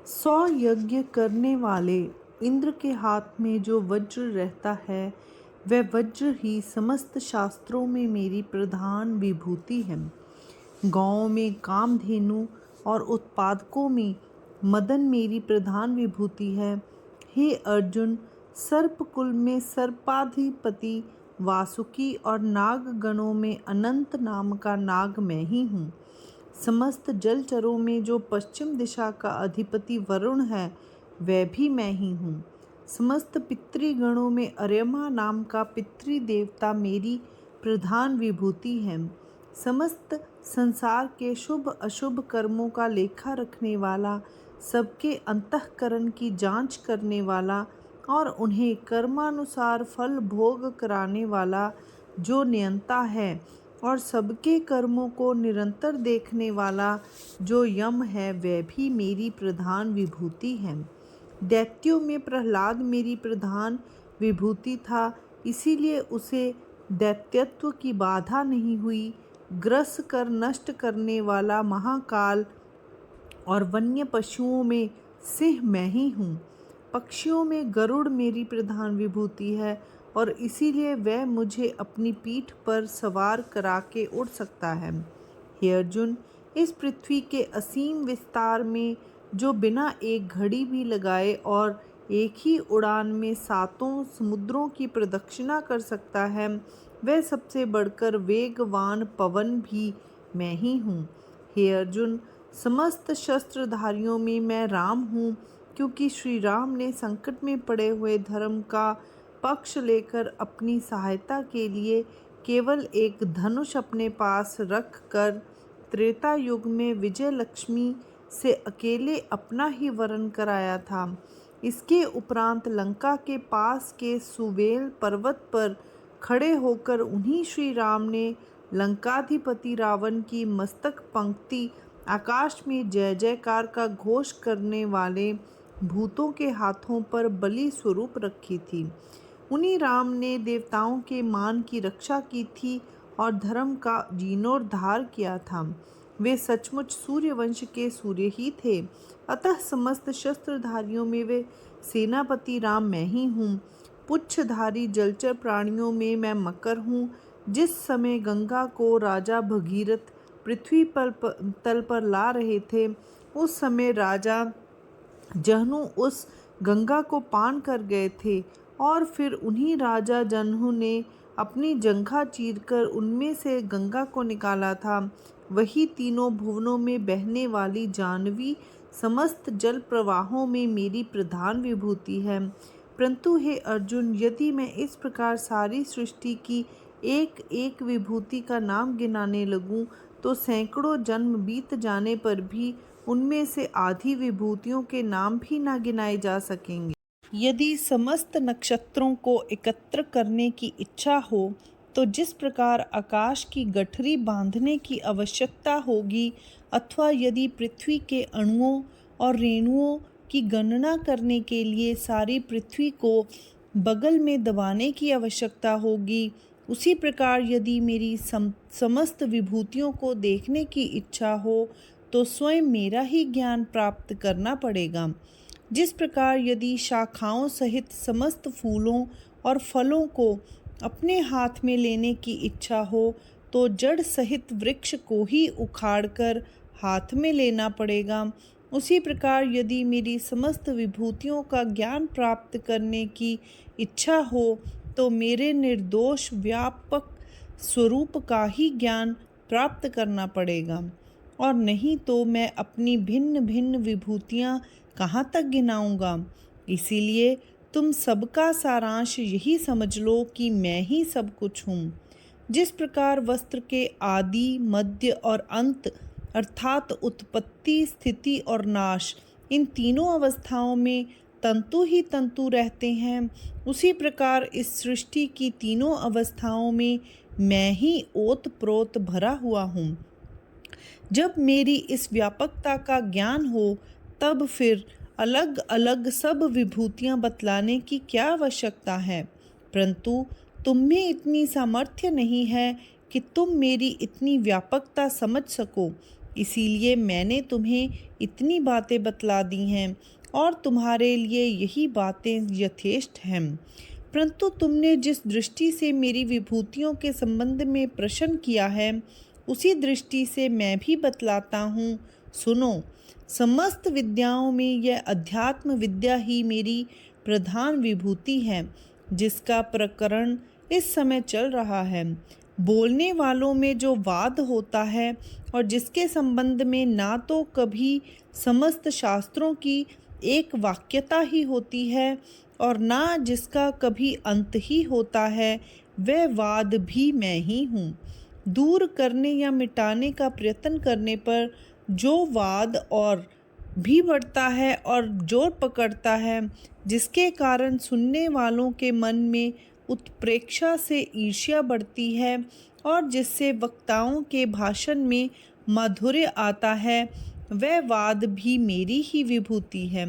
100 यज्ञ करने वाले इंद्र के हाथ में जो वज्र रहता है वह वज्र ही समस्त शास्त्रों में मेरी प्रधान विभूति है। गाँवों में कामधेनु और उत्पादकों में मदन मेरी प्रधान विभूति है। हे अर्जुन, सर्पकुल में सर्पाधिपति वासुकी और नाग गणों में अनंत नाम का नाग मैं ही हूँ। समस्त जलचरों में जो पश्चिम दिशा का अधिपति वरुण है वह भी मैं ही हूँ। समस्त पितृगणों में अर्यमा नाम का पितृदेवता मेरी प्रधान विभूति है। समस्त संसार के शुभ अशुभ कर्मों का लेखा रखने वाला, सबके अंतःकरण की जांच करने वाला और उन्हें कर्मानुसार फल भोग कराने वाला जो नियंता है और सबके कर्मों को निरंतर देखने वाला जो यम है वह भी मेरी प्रधान विभूति है। दैत्यों में प्रहलाद मेरी प्रधान विभूति था, इसीलिए उसे दैत्यत्व की बाधा नहीं हुई। ग्रस कर नष्ट करने वाला महाकाल और वन्य पशुओं में सिंह मैं ही हूँ। पक्षियों में गरुड़ मेरी प्रधान विभूति है और इसीलिए वह मुझे अपनी पीठ पर सवार करा के उड़ सकता है। हे अर्जुन, इस पृथ्वी के असीम विस्तार में जो बिना एक घड़ी भी लगाए और एक ही उड़ान में 7 समुद्रों की प्रदक्षिणा कर सकता है, वह सबसे बढ़कर वेगवान पवन भी मैं ही हूँ। हे अर्जुन, समस्त शस्त्रधारियों में मैं राम हूँ, क्योंकि श्री राम ने संकट में पड़े हुए धर्म का पक्ष लेकर अपनी सहायता के लिए केवल एक धनुष अपने पास रख कर त्रेता युग में विजय लक्ष्मी से अकेले अपना ही वरण कराया था। इसके उपरांत लंका के पास के सुवेल पर्वत पर खड़े होकर उन्हीं श्री राम ने लंकाधिपति रावण की मस्तक पंक्ति आकाश में जय जयकार का घोष करने वाले भूतों के हाथों पर बलि स्वरूप रखी थी। उन्हीं राम ने देवताओं के मान की रक्षा की थी और धर्म का जीर्णोद्धार किया था। वे सचमुच सूर्यवंश के सूर्य ही थे। अतः समस्त शस्त्रधारियों में वे सेनापति राम मैं ही हूँ। पुच्छधारी जलचर प्राणियों में मैं मकर हूँ। जिस समय गंगा को राजा भगीरथ पृथ्वी पर तल पर ला रहे थे, उस समय राजा जहनु उस गंगा को पान कर गए थे और फिर उन्हीं राजा जन्हू ने अपनी जंघा चीरकर उनमें से गंगा को निकाला था। वही तीनों भुवनों में बहने वाली जानवी समस्त जल प्रवाहों में मेरी प्रधान विभूति है। परंतु हे अर्जुन, यदि मैं इस प्रकार सारी सृष्टि की एक एक विभूति का नाम गिनाने लगूं तो सैकड़ों जन्म बीत जाने पर भी उनमें से आधी विभूतियों के नाम भी ना गिनाए जा सकेंगे। यदि समस्त नक्षत्रों को एकत्र करने की इच्छा हो तो जिस प्रकार आकाश की गठरी बांधने की आवश्यकता होगी, अथवा यदि पृथ्वी के अणुओं और रेणुओं की गणना करने के लिए सारी पृथ्वी को बगल में दबाने की आवश्यकता होगी, उसी प्रकार यदि मेरी समस्त विभूतियों को देखने की इच्छा हो तो स्वयं मेरा ही ज्ञान प्राप्त करना पड़ेगा। जिस प्रकार यदि शाखाओं सहित समस्त फूलों और फलों को अपने हाथ में लेने की इच्छा हो तो जड़ सहित वृक्ष को ही उखाड़कर हाथ में लेना पड़ेगा, उसी प्रकार यदि मेरी समस्त विभूतियों का ज्ञान प्राप्त करने की इच्छा हो तो मेरे निर्दोष व्यापक स्वरूप का ही ज्ञान प्राप्त करना पड़ेगा, और नहीं तो मैं अपनी भिन्न भिन्न विभूतियाँ कहाँ तक गिनाऊंगा। इसीलिए तुम सबका सारांश यही समझ लो कि मैं ही सब कुछ हूँ। जिस प्रकार वस्त्र के आदि, मध्य और अंत अर्थात उत्पत्ति, स्थिति और नाश, इन तीनों अवस्थाओं में तंतु ही तंतु रहते हैं, उसी प्रकार इस सृष्टि की तीनों अवस्थाओं में मैं ही ओत प्रोत भरा हुआ हूँ। जब मेरी इस व्यापकता का ज्ञान हो तब फिर अलग अलग सब विभूतियां बतलाने की क्या आवश्यकता है। परंतु तुम में इतनी सामर्थ्य नहीं है कि तुम मेरी इतनी व्यापकता समझ सको। इसीलिए मैंने तुम्हें इतनी बातें बतला दी हैं और तुम्हारे लिए यही बातें यथेष्ट हैं। परंतु तुमने जिस दृष्टि से मेरी विभूतियों के संबंध में प्रश्न किया है, उसी दृष्टि से मैं भी बतलाता हूँ। सुनो, समस्त विद्याओं में यह अध्यात्म विद्या ही मेरी प्रधान विभूति है, जिसका प्रकरण इस समय चल रहा है। बोलने वालों में जो वाद होता है और जिसके संबंध में ना तो कभी समस्त शास्त्रों की एक वाक्यता ही होती है और ना जिसका कभी अंत ही होता है, वह वाद भी मैं ही हूँ। दूर करने या मिटाने का प्रयत्न करने पर जो वाद और भी बढ़ता है और जोर पकड़ता है, जिसके कारण सुनने वालों के मन में उत्प्रेक्षा से ईर्ष्या बढ़ती है और जिससे वक्ताओं के भाषण में माधुर्य आता है, वह वाद भी मेरी ही विभूति है।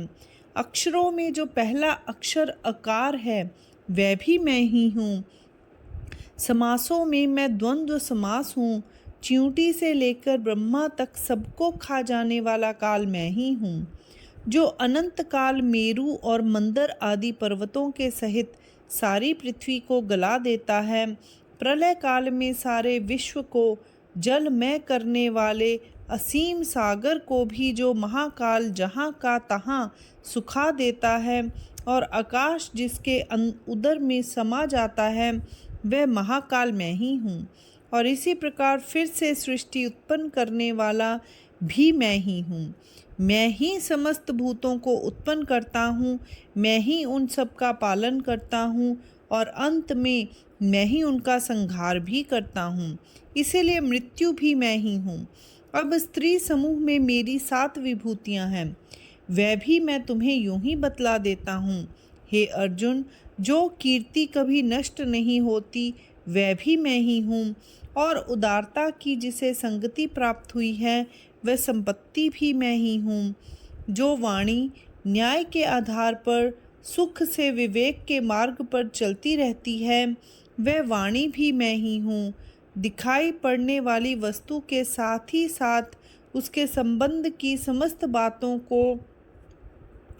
अक्षरों में जो पहला अक्षर अकार है, वह भी मैं ही हूँ। समासों में मैं द्वंद्व समास हूँ। च्यूंटी से लेकर ब्रह्मा तक सबको खा जाने वाला काल मैं ही हूँ, जो अनंत काल मेरु और मंदर आदि पर्वतों के सहित सारी पृथ्वी को गला देता है। प्रलय काल में सारे विश्व को जलमय करने वाले असीम सागर को भी जो महाकाल जहाँ का तहाँ सुखा देता है और आकाश जिसके उदर में समा जाता है, वह महाकाल मैं ही हूँ। और इसी प्रकार फिर से सृष्टि उत्पन्न करने वाला भी मैं ही हूँ। मैं ही समस्त भूतों को उत्पन्न करता हूँ, मैं ही उन सब का पालन करता हूँ और अंत में मैं ही उनका संहार भी करता हूँ। इसीलिए मृत्यु भी मैं ही हूँ। अब स्त्री समूह में मेरी 7 विभूतियाँ हैं, वह भी मैं तुम्हें यूं ही बतला देता हूँ। हे अर्जुन, जो कीर्ति कभी नष्ट नहीं होती, वह भी मैं ही हूँ। और उदारता की जिसे संगति प्राप्त हुई है, वह संपत्ति भी मैं ही हूँ। जो वाणी न्याय के आधार पर सुख से विवेक के मार्ग पर चलती रहती है, वह वाणी भी मैं ही हूँ। दिखाई पड़ने वाली वस्तु के साथ ही साथ उसके संबंध की समस्त बातों को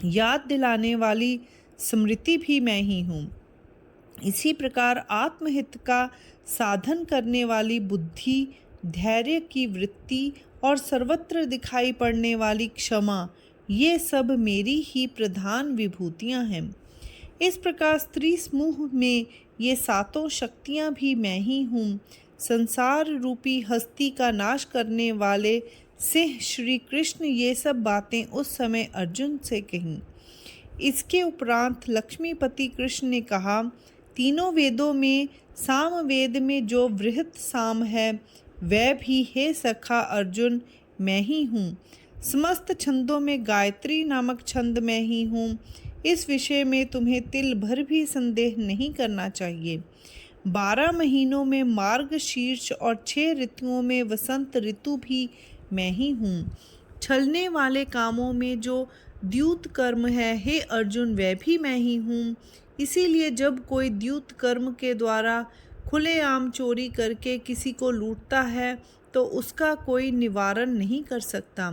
याद दिलाने वाली स्मृति भी मैं ही हूँ। इसी प्रकार आत्महित का साधन करने वाली बुद्धि, धैर्य की वृत्ति और सर्वत्र दिखाई पड़ने वाली क्षमा, ये सब मेरी ही प्रधान विभूतियाँ हैं। इस प्रकार स्त्री समूह में ये 7 शक्तियाँ भी मैं ही हूँ। संसार रूपी हस्ती का नाश करने वाले सिंह श्री कृष्ण ये सब बातें उस समय अर्जुन से कहीं। इसके उपरांत लक्ष्मीपति कृष्ण ने कहा, तीनों वेदों में साम वेद में जो वृहत साम है, वह भी हे सखा अर्जुन मैं ही हूँ। समस्त छंदों में गायत्री नामक छंद मैं ही हूँ। इस विषय में तुम्हें तिल भर भी संदेह नहीं करना चाहिए। 12 महीनों में मार्ग शीर्ष और 6 ऋतुओं में वसंत ऋतु भी मैं ही हूँ। छलने वाले कामों में जो द्यूत कर्म है, हे अर्जुन, वह भी मैं ही हूँ। इसीलिए जब कोई द्यूत कर्म के द्वारा खुलेआम चोरी करके किसी को लूटता है, तो उसका कोई निवारण नहीं कर सकता।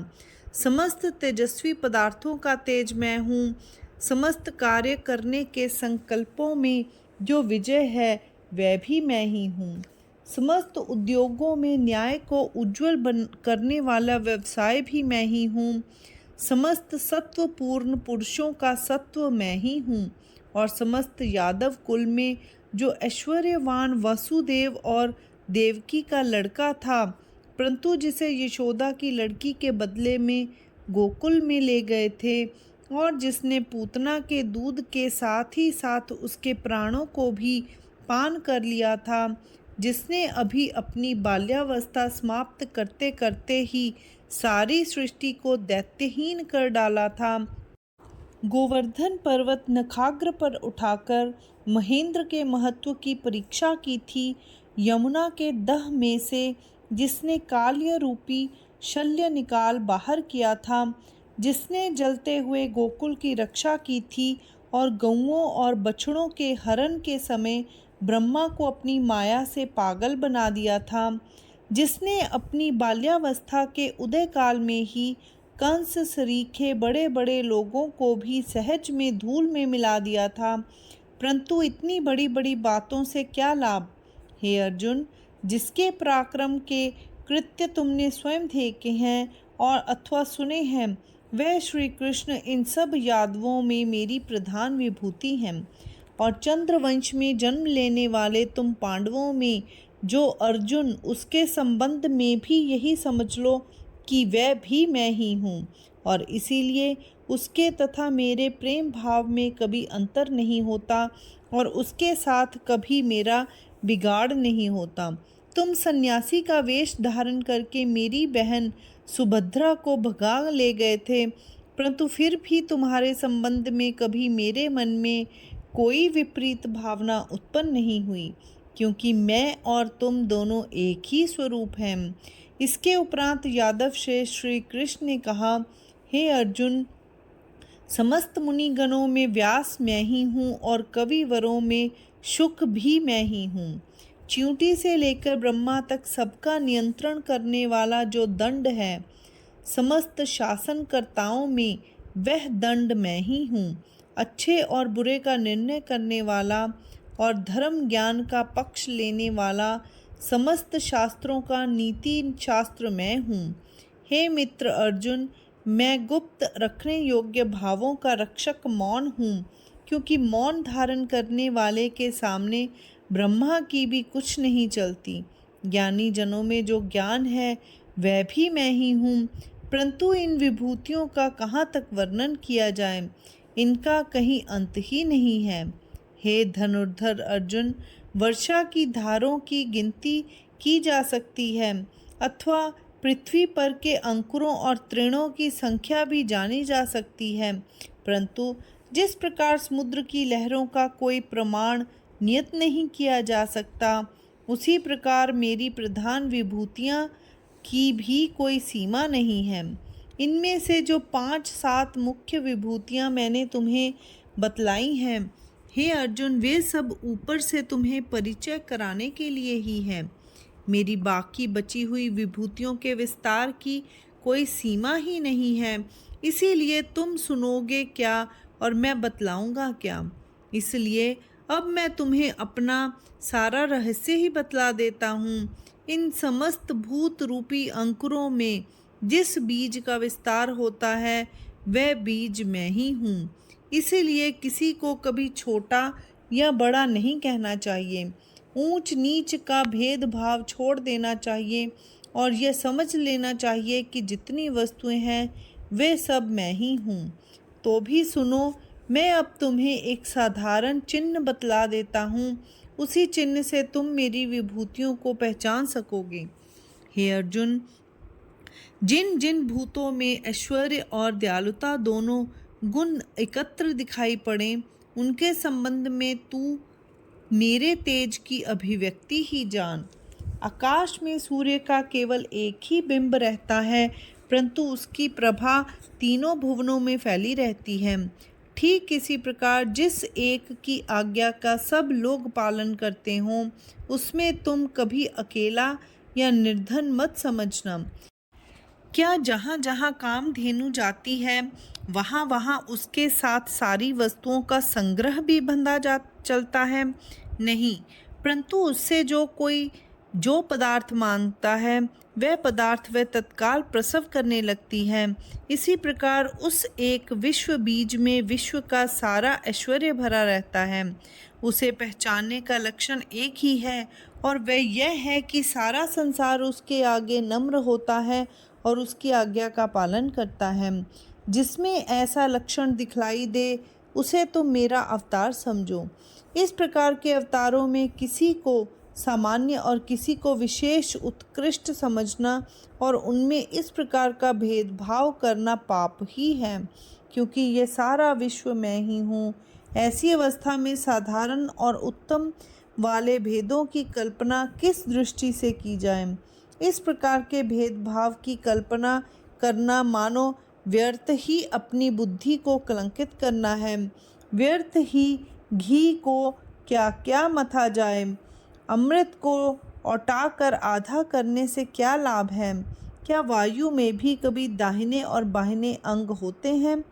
समस्त तेजस्वी पदार्थों का तेज मैं हूँ। समस्त कार्य करने के संकल्पों में जो विजय है, वह भी मैं ही हूँ। समस्त उद्योगों में न्याय को उज्ज्वल करने वाला व्यवसाय भी मैं ही हूँ। समस्त सत्वपूर्ण पुरुषों का सत्व मैं ही हूँ और समस्त यादव कुल में जो ऐश्वर्यवान वसुदेव और देवकी का लड़का था, परंतु जिसे यशोदा की लड़की के बदले में गोकुल में ले गए थे और जिसने पूतना के दूध के साथ ही साथ उसके प्राणों को भी पान कर लिया था, जिसने अभी अपनी बाल्यावस्था समाप्त करते करते ही सारी सृष्टि को दैत्यहीन कर डाला था, गोवर्धन पर्वत नखाग्र पर उठाकर महेंद्र के महत्व की परीक्षा की थी, यमुना के दह में से जिसने काल्य रूपी शल्य निकाल बाहर किया था, जिसने जलते हुए गोकुल की रक्षा की थी और गौओं और बछड़ों के हरण के समय ब्रह्मा को अपनी माया से पागल बना दिया था, जिसने अपनी बाल्यावस्था के उदय काल में ही कंस सरीखे बड़े बड़े लोगों को भी सहज में धूल में मिला दिया था, परंतु इतनी बड़ी बड़ी बातों से क्या लाभ। हे अर्जुन, जिसके पराक्रम के कृत्य तुमने स्वयं देखे हैं और अथवा सुने हैं, वह श्री कृष्ण इन सब यादवों में मेरी प्रधान विभूति हैं। और चंद्रवंश में जन्म लेने वाले तुम पांडवों में जो अर्जुन, उसके संबंध में भी यही समझ लो कि वह भी मैं ही हूँ, और इसीलिए उसके तथा मेरे प्रेम भाव में कभी अंतर नहीं होता और उसके साथ कभी मेरा बिगाड़ नहीं होता। तुम सन्यासी का वेश धारण करके मेरी बहन सुभद्रा को भगा ले गए थे, परंतु फिर भी तुम्हारे संबंध में कभी मेरे मन में कोई विपरीत भावना उत्पन्न नहीं हुई, क्योंकि मैं और तुम दोनों एक ही स्वरूप हैं। इसके उपरांत यादव से श्री कृष्ण ने कहा, हे अर्जुन, समस्त मुनिगणों में व्यास मैं ही हूँ और कविवरों में शुक भी मैं ही हूँ। चींटी से लेकर ब्रह्मा तक सबका नियंत्रण करने वाला जो दंड है, समस्त शासनकर्ताओं में वह दंड मैं ही हूँ। अच्छे और बुरे का निर्णय करने वाला और धर्म ज्ञान का पक्ष लेने वाला समस्त शास्त्रों का नीति शास्त्र मैं हूँ। हे मित्र अर्जुन, मैं गुप्त रखने योग्य भावों का रक्षक मौन हूँ, क्योंकि मौन धारण करने वाले के सामने ब्रह्मा की भी कुछ नहीं चलती। ज्ञानी जनों में जो ज्ञान है वह भी मैं ही हूँ, परंतु इन विभूतियों का कहाँ तक वर्णन किया जाए, इनका कहीं अंत ही नहीं है। हे धनुर्धर अर्जुन, वर्षा की धारों की गिनती की जा सकती है अथवा पृथ्वी पर के अंकुरों और तृणों की संख्या भी जानी जा सकती है, परंतु जिस प्रकार समुद्र की लहरों का कोई प्रमाण नियत नहीं किया जा सकता, उसी प्रकार मेरी प्रधान विभूतियाँ की भी कोई सीमा नहीं है। इनमें से जो 5-7 मुख्य विभूतियाँ मैंने तुम्हें बतलाई हैं, हे अर्जुन, वे सब ऊपर से तुम्हें परिचय कराने के लिए ही हैं। मेरी बाकी बची हुई विभूतियों के विस्तार की कोई सीमा ही नहीं है, इसीलिए तुम सुनोगे क्या और मैं बतलाऊंगा क्या। इसलिए अब मैं तुम्हें अपना सारा रहस्य ही बतला देता हूँ। इन समस्त भूत रूपी अंकुरों में जिस बीज का विस्तार होता है, वह बीज मैं ही हूँ। इसीलिए किसी को कभी छोटा या बड़ा नहीं कहना चाहिए। ऊंच नीच का भेदभाव छोड़ देना चाहिए और यह समझ लेना चाहिए कि जितनी वस्तुएं हैं वे सब मैं ही हूँ। तो भी सुनो, मैं अब तुम्हें एक साधारण चिन्ह बतला देता हूँ, उसी चिन्ह से तुम मेरी विभूतियों को पहचान सकोगे। हे अर्जुन, जिन जिन भूतों में ऐश्वर्य और दयालुता दोनों गुण एकत्र दिखाई पड़े, उनके संबंध में तू मेरे तेज की अभिव्यक्ति ही जान। आकाश में सूर्य का केवल एक ही बिंब रहता है, परंतु उसकी प्रभा तीनों भुवनों में फैली रहती है। ठीक इसी प्रकार जिस एक की आज्ञा का सब लोग पालन करते हों, उसमें तुम कभी अकेला या निर्धन मत समझना। क्या जहाँ जहाँ कामधेनु जाती है, वहाँ वहाँ उसके साथ सारी वस्तुओं का संग्रह भी बंधा चलता है? नहीं, परंतु उससे जो कोई जो पदार्थ मांगता है, वह पदार्थ वह तत्काल प्रसव करने लगती है। इसी प्रकार उस एक विश्व बीज में विश्व का सारा ऐश्वर्य भरा रहता है। उसे पहचानने का लक्षण एक ही है, और वह यह है कि सारा संसार उसके आगे नम्र होता है और उसकी आज्ञा का पालन करता है। जिसमें ऐसा लक्षण दिखलाई दे, उसे तुम मेरा अवतार समझो। इस प्रकार के अवतारों में किसी को सामान्य और किसी को विशेष उत्कृष्ट समझना और उनमें इस प्रकार का भेदभाव करना पाप ही है, क्योंकि ये सारा विश्व मैं ही हूँ। ऐसी अवस्था में साधारण और उत्तम वाले भेदों की कल्पना किस दृष्टि से की जाए? इस प्रकार के भेदभाव की कल्पना करना मानो व्यर्थ ही अपनी बुद्धि को कलंकित करना है। व्यर्थ ही घी को क्या क्या मथा जाए, अमृत को औटाकर आधा करने से क्या लाभ है? क्या वायु में भी कभी दाहिने और बाहिने अंग होते हैं?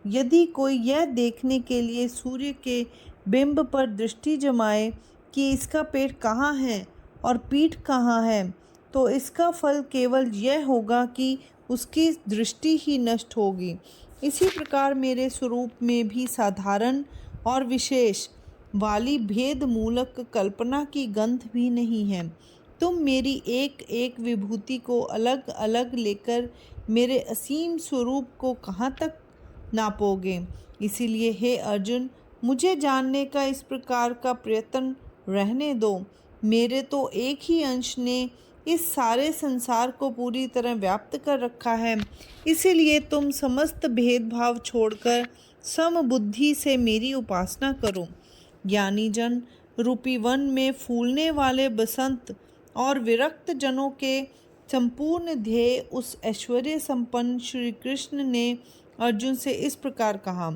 यदि कोई यह देखने के लिए सूर्य के बिंब पर दृष्टि जमाए कि इसका पेट कहाँ है और पीठ कहाँ है, तो इसका फल केवल यह होगा कि उसकी दृष्टि ही नष्ट होगी। इसी प्रकार मेरे स्वरूप में भी साधारण और विशेष वाली भेद मूलक कल्पना की गंध भी नहीं है। तुम मेरी एक एक विभूति को अलग अलग लेकर मेरे असीम स्वरूप को कहाँ तक नापोगे? इसीलिए हे अर्जुन, मुझे जानने का इस प्रकार का प्रयत्न रहने दो। मेरे तो एक ही अंश ने इस सारे संसार को पूरी तरह व्याप्त कर रखा है। इसीलिए तुम समस्त भेदभाव छोड़कर समबुद्धि से मेरी उपासना करो। ज्ञानी जन रूपी वन में फूलने वाले बसंत और विरक्त जनों के संपूर्ण ध्येय उस ऐश्वर्य संपन्न श्री कृष्ण ने अर्जुन से इस प्रकार कहा।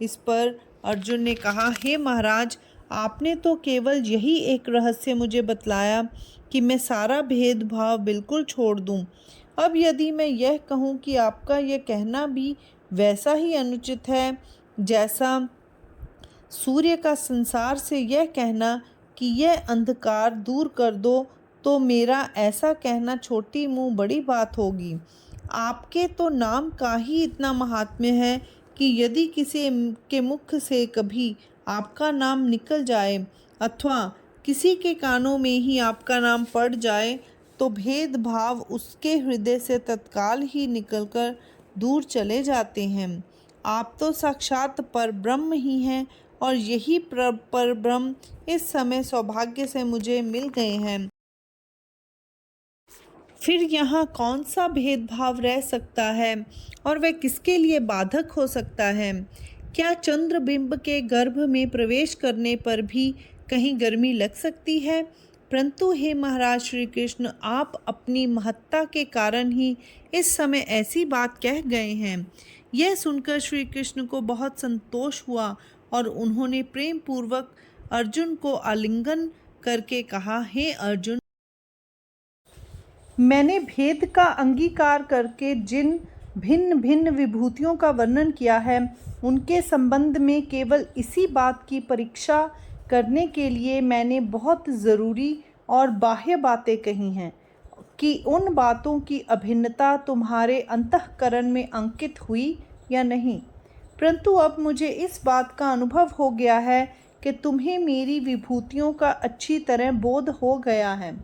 इस पर अर्जुन ने कहा, हे महाराज, आपने तो केवल यही एक रहस्य मुझे बतलाया कि मैं सारा भेदभाव बिल्कुल छोड़ दूं। अब यदि मैं यह कहूं कि आपका यह कहना भी वैसा ही अनुचित है जैसा सूर्य का संसार से यह कहना कि यह अंधकार दूर कर दो, तो मेरा ऐसा कहना छोटी मुँह बड़ी बात होगी। आपके तो नाम का ही इतना महात्म्य है कि यदि किसी के मुख से कभी आपका नाम निकल जाए अथवा किसी के कानों में ही आपका नाम पड़ जाए, तो भेदभाव उसके हृदय से तत्काल ही निकलकर दूर चले जाते हैं। आप तो साक्षात परब्रह्म ही हैं और यही परब्रह्म इस समय सौभाग्य से मुझे मिल गए हैं। फिर यहाँ कौन सा भेदभाव रह सकता है और वह किसके लिए बाधक हो सकता है? क्या चंद्रबिंब के गर्भ में प्रवेश करने पर भी कहीं गर्मी लग सकती है? परंतु हे महाराज श्री कृष्ण, आप अपनी महत्ता के कारण ही इस समय ऐसी बात कह गए हैं। यह सुनकर श्री कृष्ण को बहुत संतोष हुआ और उन्होंने प्रेम पूर्वक अर्जुन को आलिंगन करके कहा, हे अर्जुन, मैंने भेद का अंगीकार करके जिन भिन्न भिन्न विभूतियों का वर्णन किया है, उनके संबंध में केवल इसी बात की परीक्षा करने के लिए मैंने बहुत ज़रूरी और बाह्य बातें कही हैं कि उन बातों की अभिन्नता तुम्हारे अंतःकरण में अंकित हुई या नहीं। परंतु अब मुझे इस बात का अनुभव हो गया है कि तुम्हें मेरी विभूतियों का अच्छी तरह बोध हो गया है।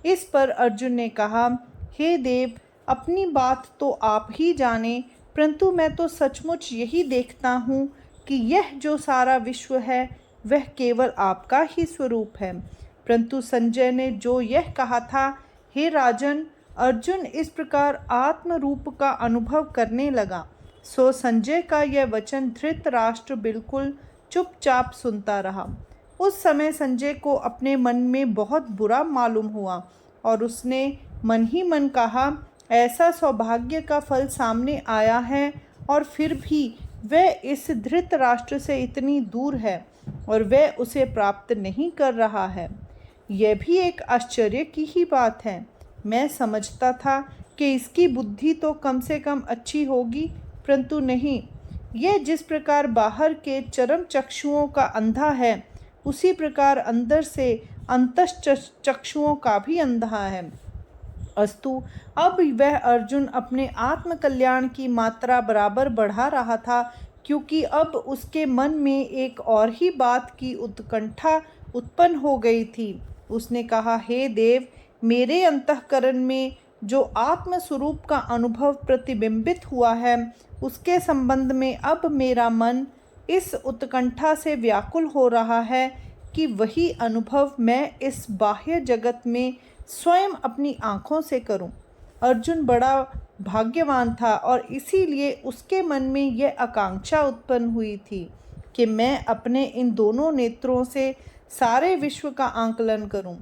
इस पर अर्जुन ने कहा, हे देव, अपनी बात तो आप ही जाने, परंतु मैं तो सचमुच यही देखता हूँ कि यह जो सारा विश्व है वह केवल आपका ही स्वरूप है। परंतु संजय ने जो यह कहा था, हे राजन, अर्जुन इस प्रकार आत्म रूप का अनुभव करने लगा। सो संजय का यह वचन धृतराष्ट्र बिल्कुल चुपचाप सुनता रहा। उस समय संजय को अपने मन में बहुत बुरा मालूम हुआ और उसने मन ही मन कहा, ऐसा सौभाग्य का फल सामने आया है और फिर भी वह इस धृतराष्ट्र से इतनी दूर है और वह उसे प्राप्त नहीं कर रहा है। यह भी एक आश्चर्य की ही बात है। मैं समझता था कि इसकी बुद्धि तो कम से कम अच्छी होगी, परंतु नहीं। यह जिस प्रकार बाहर के चरम चक्षुओं का अंधा है, उसी प्रकार अंदर से अंतश्चक्षुओं का भी अंधा है। अस्तु, अब वह अर्जुन अपने आत्मकल्याण की मात्रा बराबर बढ़ा रहा था, क्योंकि अब उसके मन में एक और ही बात की उत्कंठा उत्पन्न हो गई थी। उसने कहा, हे देव, मेरे अंतःकरण में जो आत्म स्वरूप का अनुभव प्रतिबिंबित हुआ है, उसके संबंध में अब मेरा मन इस उत्कंठा से व्याकुल हो रहा है कि वही अनुभव मैं इस बाह्य जगत में स्वयं अपनी आँखों से करूं। अर्जुन बड़ा भाग्यवान था और इसीलिए उसके मन में यह आकांक्षा उत्पन्न हुई थी कि मैं अपने इन दोनों नेत्रों से सारे विश्व का आंकलन करूं।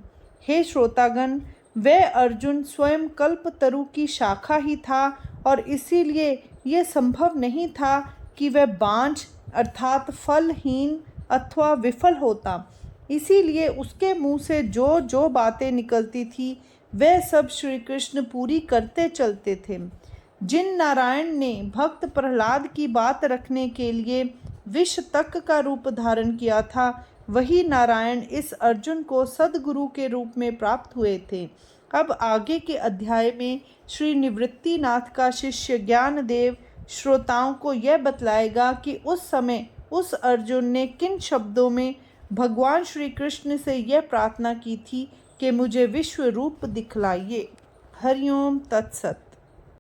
हे श्रोतागण, वह अर्जुन स्वयं कल्पतरु की शाखा ही था और इसीलिए यह संभव नहीं था कि वह बांझ अर्थात फलहीन अथवा विफल होता। इसीलिए उसके मुंह से जो जो बातें निकलती थी वह सब श्री कृष्ण पूरी करते चलते थे। जिन नारायण ने भक्त प्रहलाद की बात रखने के लिए विष तक का रूप धारण किया था, वही नारायण इस अर्जुन को सद्गुरु के रूप में प्राप्त हुए थे। अब आगे के अध्याय में श्री निवृत्तिनाथ का शिष्य ज्ञानदेव श्रोताओं को यह बतलाएगा कि उस समय उस अर्जुन ने किन शब्दों में भगवान श्री कृष्ण से यह प्रार्थना की थी कि मुझे विश्व रूप दिखलाइए। हरिओम तत्सत।